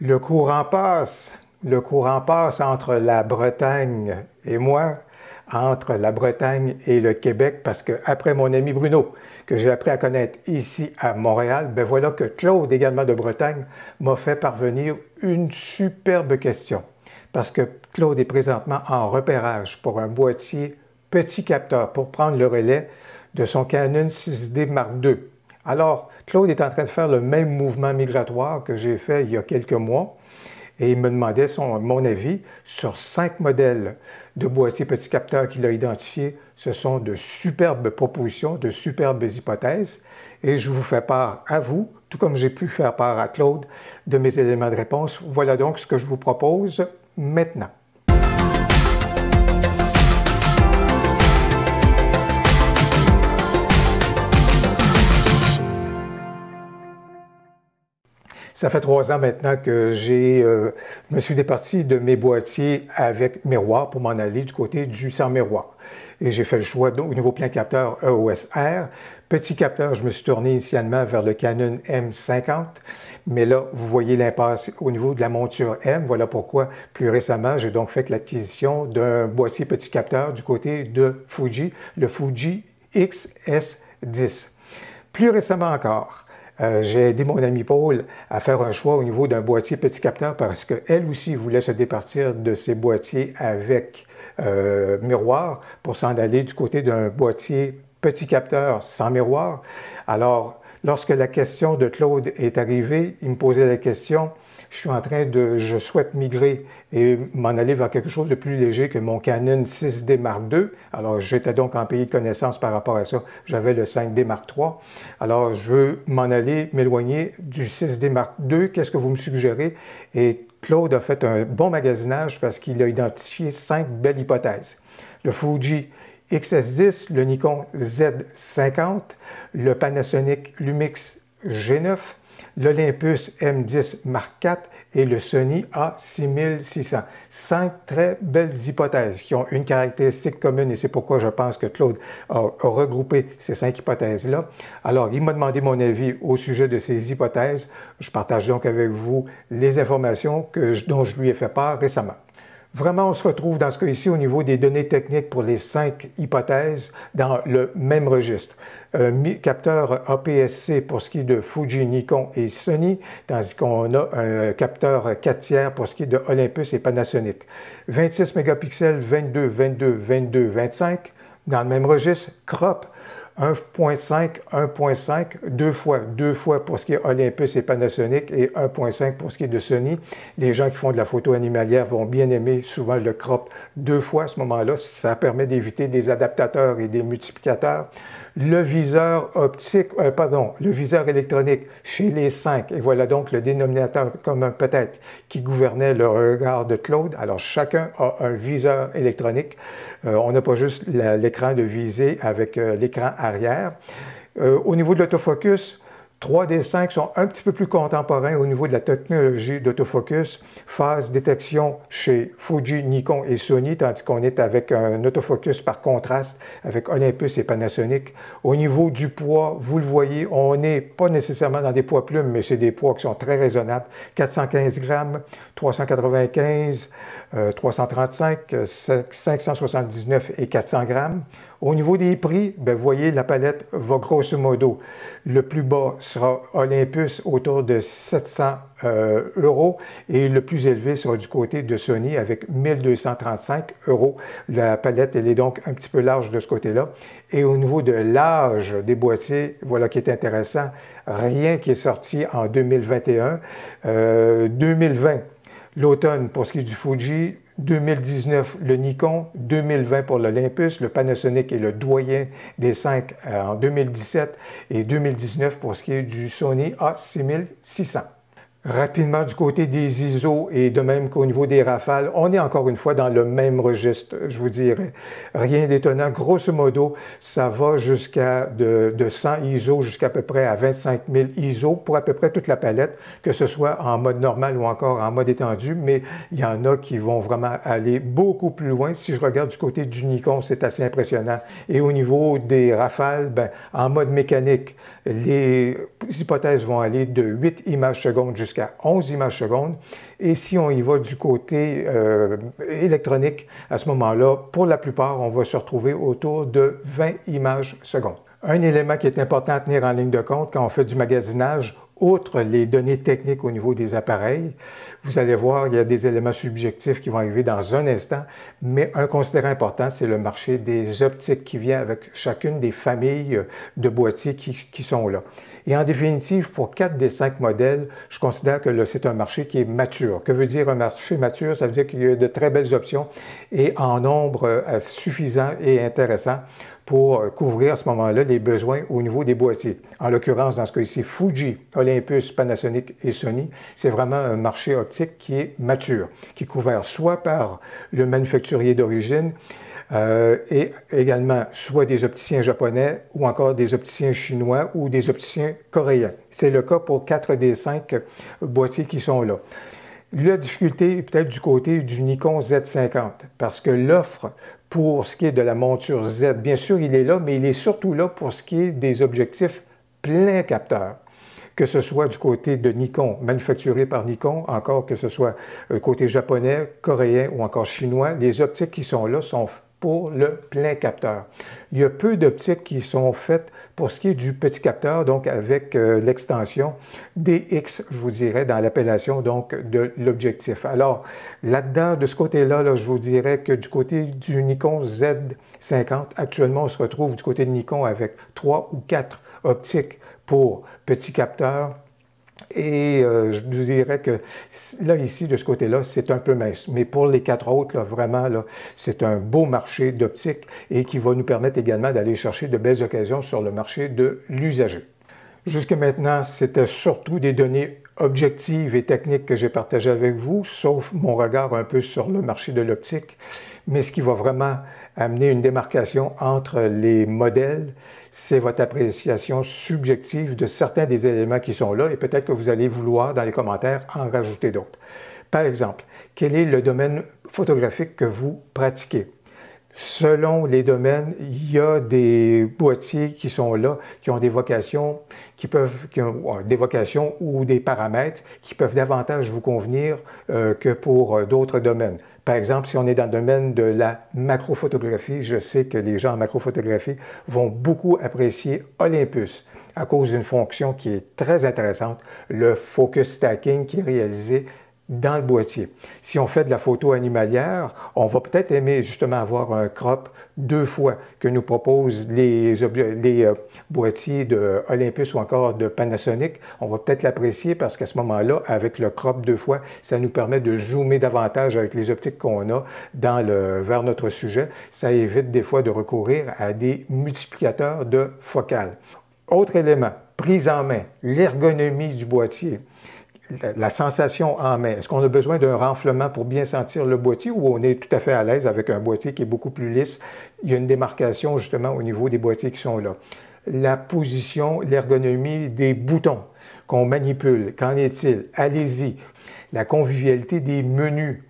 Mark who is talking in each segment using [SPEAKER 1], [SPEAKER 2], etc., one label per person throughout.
[SPEAKER 1] Le courant passe entre la Bretagne et moi, entre la Bretagne et le Québec, parce que après mon ami Bruno, que j'ai appris à connaître ici à Montréal, ben voilà que Claude, également de Bretagne, m'a fait parvenir une superbe question. Parce que Claude est présentement en repérage pour un boîtier petit capteur pour prendre le relais de son Canon 6D Mark II. Alors, Claude est en train de faire le même mouvement migratoire que j'ai fait il y a quelques mois et il me demandait mon avis sur 5 modèles de boîtiers petit capteurs qu'il a identifiés. Ce sont de superbes propositions, de superbes hypothèses et je vous fais part à vous, tout comme j'ai pu faire part à Claude, de mes éléments de réponse. Voilà donc ce que je vous propose maintenant. Ça fait 3 ans maintenant que je me suis départi de mes boîtiers avec miroir pour m'en aller du côté du sans miroir. Et j'ai fait le choix au niveau plein capteur EOS R. Petit capteur, je me suis tourné initialement vers le Canon M50, mais là, vous voyez l'impasse au niveau de la monture M. Voilà pourquoi, plus récemment, j'ai donc fait l'acquisition d'un boîtier petit capteur du côté de Fuji, le Fuji XS10. Plus récemment encore, j'ai aidé mon ami Paul à faire un choix au niveau d'un boîtier petit capteur parce qu'elle aussi voulait se départir de ses boîtiers avec miroir pour s'en aller du côté d'un boîtier petit capteur sans miroir. Alors, lorsque la question de Claude est arrivée, il me posait la question, je souhaite migrer et m'en aller vers quelque chose de plus léger que mon Canon 6D Mark II. Alors, j'étais donc en pays de connaissance par rapport à ça. J'avais le 5D Mark III. Alors, je veux m'en aller, m'éloigner du 6D Mark II. Qu'est-ce que vous me suggérez? Et Claude a fait un bon magasinage parce qu'il a identifié 5 belles hypothèses. Le Fuji XS10, le Nikon Z50, le Panasonic Lumix G9, l'Olympus M10 Mark IV et le Sony A6600. 5 très belles hypothèses qui ont une caractéristique commune et c'est pourquoi je pense que Claude a regroupé ces 5 hypothèses-là. Alors, il m'a demandé mon avis au sujet de ces hypothèses. Je partage donc avec vous les informations dont je lui ai fait part récemment. Vraiment, on se retrouve dans ce cas-ci au niveau des données techniques pour les 5 hypothèses dans le même registre. Capteur APS-C pour ce qui est de Fuji, Nikon et Sony, tandis qu'on a un capteur 4 tiers pour ce qui est de Olympus et Panasonic. 26 mégapixels, 22, 22, 22, 25. Dans le même registre, crop 1.5, 1.5, 2 fois pour ce qui est Olympus et Panasonic et 1.5 pour ce qui est de Sony. Les gens qui font de la photo animalière vont bien aimer souvent le crop 2 fois à ce moment-là. Ça permet d'éviter des adaptateurs et des multiplicateurs. Le viseur optique, le viseur électronique chez les 5. Et voilà donc le dénominateur commun peut-être qui gouvernait le regard de Claude. Alors chacun a un viseur électronique. On n'a pas juste l'écran de visée avec l'écran arrière. Au niveau de l'autofocus, 3 des 5 sont un petit peu plus contemporains au niveau de la technologie d'autofocus. Phase détection chez Fuji, Nikon et Sony, tandis qu'on est avec un autofocus par contraste avec Olympus et Panasonic. Au niveau du poids, vous le voyez, on n'est pas nécessairement dans des poids plumes, mais c'est des poids qui sont très raisonnables. 415 grammes, 395, 335, 579 et 400 grammes. Au niveau des prix, vous voyez, la palette va grosso modo. Le plus bas sera Olympus autour de 700 € et le plus élevé sera du côté de Sony avec 1235 €. La palette, elle est donc un petit peu large de ce côté-là. Et au niveau de l'âge des boîtiers, voilà qui est intéressant, rien qui est sorti en 2021. 2020, l'automne pour ce qui est du Fuji, 2019 le Nikon, 2020 pour l'Olympus, le Panasonic est le doyen des 5 en 2017 et 2019 pour ce qui est du Sony A6600. Rapidement, du côté des ISO et de même qu'au niveau des rafales, on est encore une fois dans le même registre, je vous dirais. Rien d'étonnant. Grosso modo, ça va jusqu'à de 100 ISO jusqu'à peu près à 25 000 ISO pour à peu près toute la palette, que ce soit en mode normal ou encore en mode étendu, mais il y en a qui vont vraiment aller beaucoup plus loin. Si je regarde du côté du Nikon, c'est assez impressionnant. Et au niveau des rafales, en mode mécanique, Les hypothèses vont aller de 8 images secondes jusqu'à 11 images secondes. Et si on y va du côté électronique, à ce moment-là, pour la plupart, on va se retrouver autour de 20 images secondes. Un élément qui est important à tenir en ligne de compte quand on fait du magasinage, outre les données techniques au niveau des appareils, vous allez voir, il y a des éléments subjectifs qui vont arriver dans un instant, mais un considérant important, c'est le marché des optiques qui vient avec chacune des familles de boîtiers qui sont là. Et en définitive, pour 4 des 5 modèles, je considère que c'est un marché qui est mature. Que veut dire un marché mature? Ça veut dire qu'il y a de très belles options et en nombre suffisant et intéressant pour couvrir à ce moment-là les besoins au niveau des boîtiers. En l'occurrence, dans ce cas-ci, Fuji, Olympus, Panasonic et Sony, c'est vraiment un marché optique qui est mature, qui est couvert soit par le manufacturier d'origine, et également soit des opticiens japonais ou encore des opticiens chinois ou des opticiens coréens. C'est le cas pour 4 des 5 boîtiers qui sont là. La difficulté est peut-être du côté du Nikon Z50 parce que l'offre pour ce qui est de la monture Z, bien sûr, il est là, mais il est surtout là pour ce qui est des objectifs plein capteur. Que ce soit du côté de Nikon, manufacturé par Nikon, encore que ce soit côté japonais, coréen ou encore chinois, les optiques qui sont là sont pour le plein capteur. Il y a peu d'optiques qui sont faites pour ce qui est du petit capteur, donc avec l'extension DX, je vous dirais, dans l'appellation donc de l'objectif. Alors, là-dedans, de ce côté-là, je vous dirais que du côté du Nikon Z50, actuellement, on se retrouve du côté de Nikon avec 3 ou 4 optiques pour petit capteur. Et je vous dirais que là, ici, de ce côté-là, c'est un peu mince. Mais pour les 4 autres, là, vraiment, là, c'est un beau marché d'optique et qui va nous permettre également d'aller chercher de belles occasions sur le marché de l'usager. Jusqu'à maintenant, c'était surtout des données objectives et techniques que j'ai partagées avec vous, sauf mon regard un peu sur le marché de l'optique. Mais ce qui va vraiment amener une démarcation entre les modèles, c'est votre appréciation subjective de certains des éléments qui sont là et peut-être que vous allez vouloir, dans les commentaires, en rajouter d'autres. Par exemple, quel est le domaine photographique que vous pratiquez? Selon les domaines, il y a des boîtiers qui sont là, qui ont des vocations, qui ont des vocations ou des paramètres qui peuvent davantage vous convenir que pour d'autres domaines. Par exemple, si on est dans le domaine de la macrophotographie, je sais que les gens en macrophotographie vont beaucoup apprécier Olympus à cause d'une fonction qui est très intéressante, le focus stacking qui est réalisé dans le boîtier. Si on fait de la photo animalière, on va peut-être aimer justement avoir un crop 2 fois que nous proposent les boîtiers de Olympus ou encore de Panasonic. On va peut-être l'apprécier parce qu'à ce moment-là, avec le crop 2 fois, ça nous permet de zoomer davantage avec les optiques qu'on a vers notre sujet. Ça évite des fois de recourir à des multiplicateurs de focale. Autre élément, prise en main, l'ergonomie du boîtier. La sensation en main. Est-ce qu'on a besoin d'un renflement pour bien sentir le boîtier ou on est tout à fait à l'aise avec un boîtier qui est beaucoup plus lisse? Il y a une démarcation justement au niveau des boîtiers qui sont là. La position, l'ergonomie des boutons qu'on manipule. Qu'en est-il? Allez-y. La convivialité des menus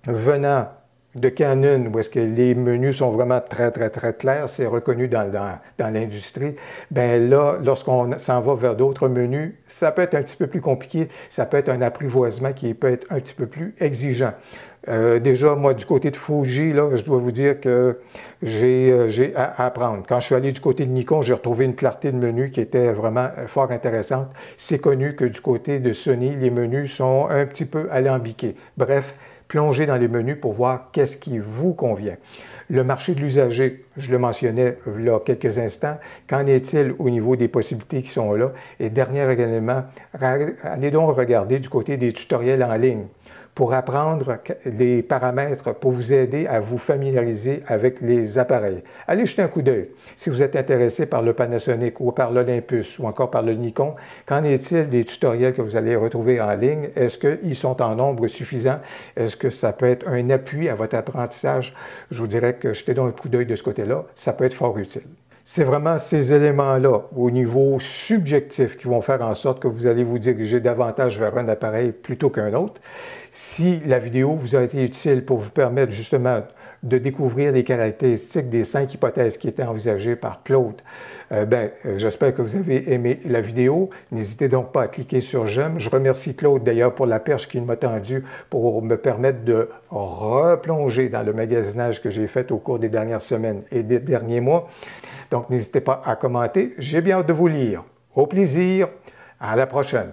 [SPEAKER 1] venant de Canon, où est-ce que les menus sont vraiment très clairs, c'est reconnu dans l'industrie, bien là, lorsqu'on s'en va vers d'autres menus, ça peut être un petit peu plus compliqué, ça peut être un apprivoisement qui peut être un petit peu plus exigeant. Déjà, moi, du côté de Fuji, là, je dois vous dire que j'ai à apprendre. Quand je suis allé du côté de Nikon, j'ai retrouvé une clarté de menu qui était vraiment fort intéressante. C'est connu que du côté de Sony, les menus sont un petit peu alambiqués. Bref, plongez dans les menus pour voir qu'est-ce qui vous convient. Le marché de l'usager, je le mentionnais là quelques instants, qu'en est-il au niveau des possibilités qui sont là? Et dernier élément, allez donc regarder du côté des tutoriels en ligne pour apprendre les paramètres, pour vous aider à vous familiariser avec les appareils. Allez jeter un coup d'œil. Si vous êtes intéressé par le Panasonic ou par l'Olympus ou encore par le Nikon, qu'en est-il des tutoriels que vous allez retrouver en ligne? Est-ce qu'ils sont en nombre suffisant? Est-ce que ça peut être un appui à votre apprentissage? Je vous dirais que jetez donc un coup d'œil de ce côté-là, ça peut être fort utile. C'est vraiment ces éléments-là, au niveau subjectif, qui vont faire en sorte que vous allez vous diriger davantage vers un appareil plutôt qu'un autre. Si la vidéo vous a été utile pour vous permettre justement de découvrir les caractéristiques des 5 hypothèses qui étaient envisagées par Claude. J'espère que vous avez aimé la vidéo. N'hésitez donc pas à cliquer sur j'aime. Je remercie Claude d'ailleurs pour la perche qu'il m'a tendue pour me permettre de replonger dans le magasinage que j'ai fait au cours des dernières semaines et des derniers mois. Donc n'hésitez pas à commenter. J'ai bien hâte de vous lire. Au plaisir. À la prochaine.